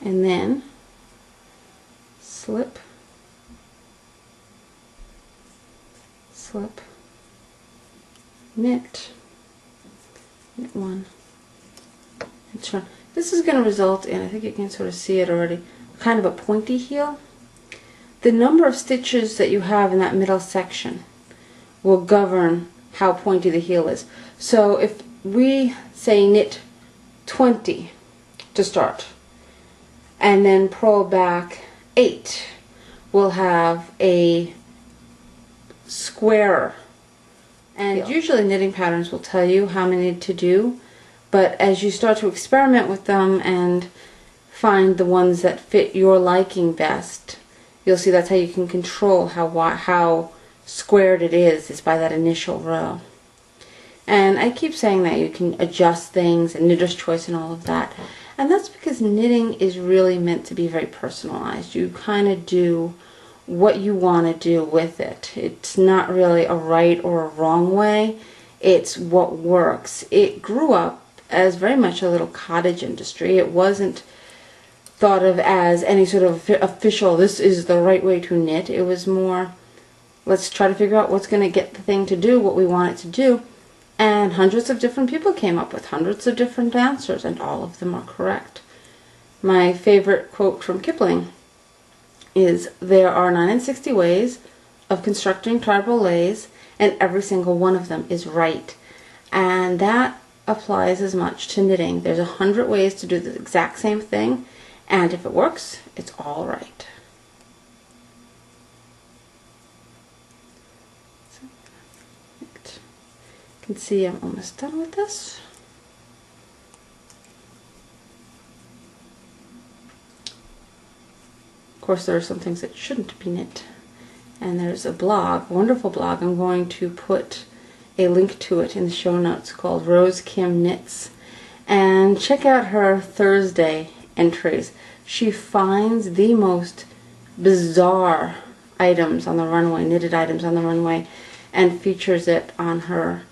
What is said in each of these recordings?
and then slip, slip, knit, knit one, and turn. This is going to result in, I think you can sort of see it already, kind of a pointy heel. The number of stitches that you have in that middle section will govern how pointy the heel is. So if we say knit 20 to start, and then purl back 8, we'll have a squarer. And usually knitting patterns will tell you how many to do, but as you start to experiment with them and find the ones that fit your liking best, you'll see that's how you can control how squared it is by that initial row. And I keep saying that you can adjust things and knitter's choice and all of that. And that's because knitting is really meant to be very personalized. You kind of do what you want to do with it. It's not really a right or a wrong way. It's what works. It grew up as very much a little cottage industry. It wasn't thought of as any sort of official, this is the right way to knit. It was more, let's try to figure out what's going to get the thing to do what we want it to do. And hundreds of different people came up with hundreds of different answers, and all of them are correct. My favorite quote from Kipling is, there are 69 ways of constructing tribal lays, and every single one of them is right. And that applies as much to knitting. There's 100 ways to do the exact same thing, and if it works, it's all right. You can see I'm almost done with this. Of course, there are some things that shouldn't be knit. And there's a blog, a wonderful blog. I'm going to put a link to it in the show notes, called Rose Kim Knits. And check out her Thursday entries. She finds the most bizarre items on the runway, knitted items on the runway, and features it on her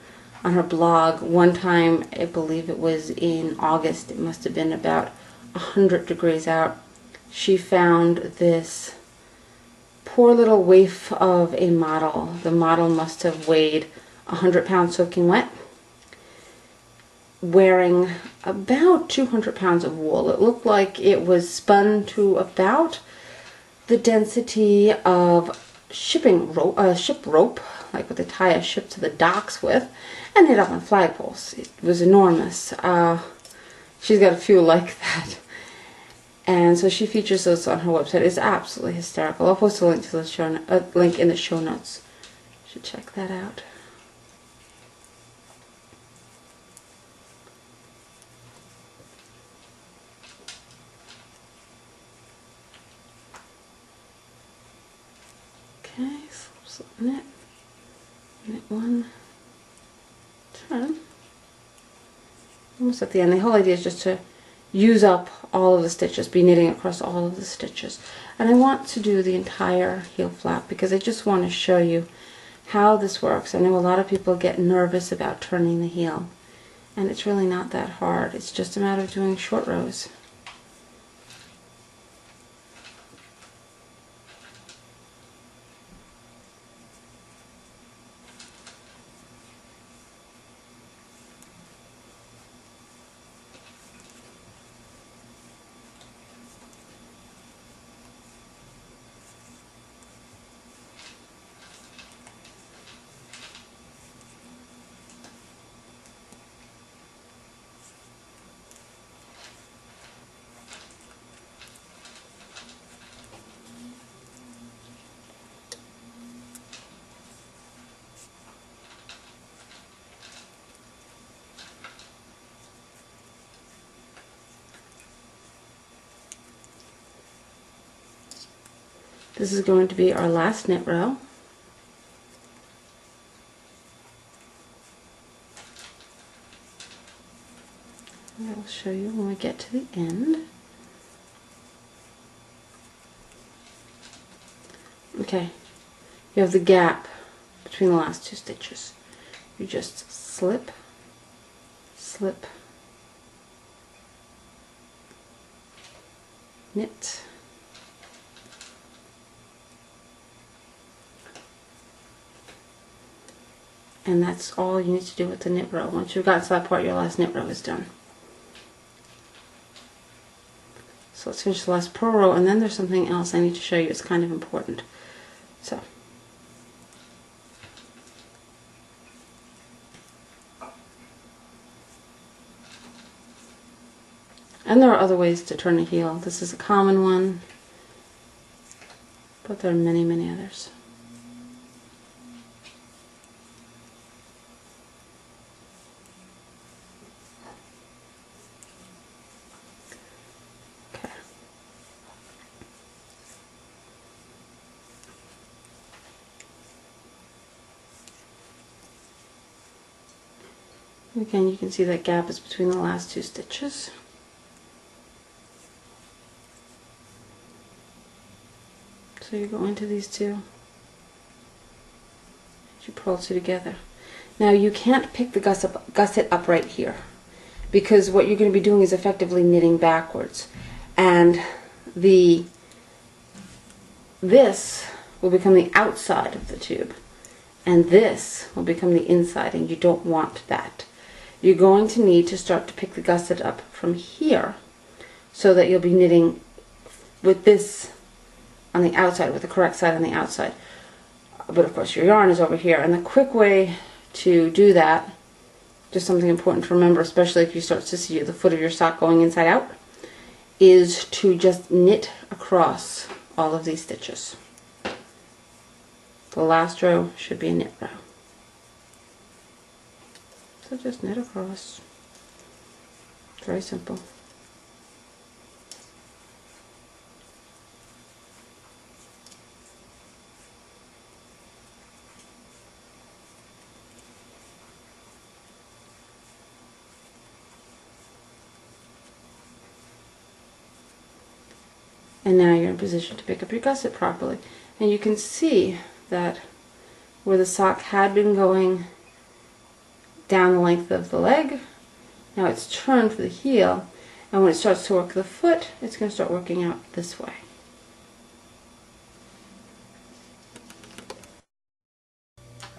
blog. One time, I believe it was in August, it must have been about 100 degrees out, she found this poor little waif of a model. The model must have weighed 100 pounds soaking wet, wearing about 200 pounds of wool. It looked like it was spun to about the density of ship rope, like what they tie a ship to the docks with, and knit up on flagpoles. It was enormous. She's got a few like that. And so she features those on her website. It's absolutely hysterical. I'll post a link to the link in the show notes. You should check that out. Okay, slip, knit, knit one, turn. Almost at the end. The whole idea is just to use up all of the stitches, be knitting across all of the stitches. And I want to do the entire heel flap because I just want to show you how this works. I know a lot of people get nervous about turning the heel, and it's really not that hard. It's just a matter of doing short rows. This is going to be our last knit row. I will show you when we get to the end. Okay, you have the gap between the last two stitches. You just slip, slip, knit. And that's all you need to do with the knit row. Once you've got to that part, your last knit row is done. So let's finish the last purl row, and then there's something else I need to show you. It's kind of important. So, and there are other ways to turn a heel. This is a common one, but there are many, many others. Again, you can see that gap is between the last two stitches. So you go into these two, you purl two together. Now you can't pick the gusset up right here, because what you're going to be doing is effectively knitting backwards, and this will become the outside of the tube, and this will become the inside, and you don't want that. You're going to need to start to pick the gusset up from here, so that you'll be knitting with this on the outside, with the correct side on the outside. But of course your yarn is over here, and the quick way to do that, just something important to remember, especially if you start to see the foot of your sock going inside out, is to just knit across all of these stitches. The last row should be a knit row. So just knit across. Very simple. And now you're in position to pick up your gusset properly. And you can see that where the sock had been going down the length of the leg, now it's turned for the heel, and when it starts to work the foot, it's going to start working out this way.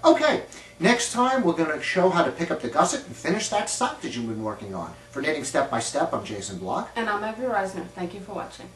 Okay, next time we're going to show how to pick up the gusset and finish that sock that you've been working on. For Knitting Step by Step, I'm Jason Block. And I'm Evie Reisner. Thank you for watching.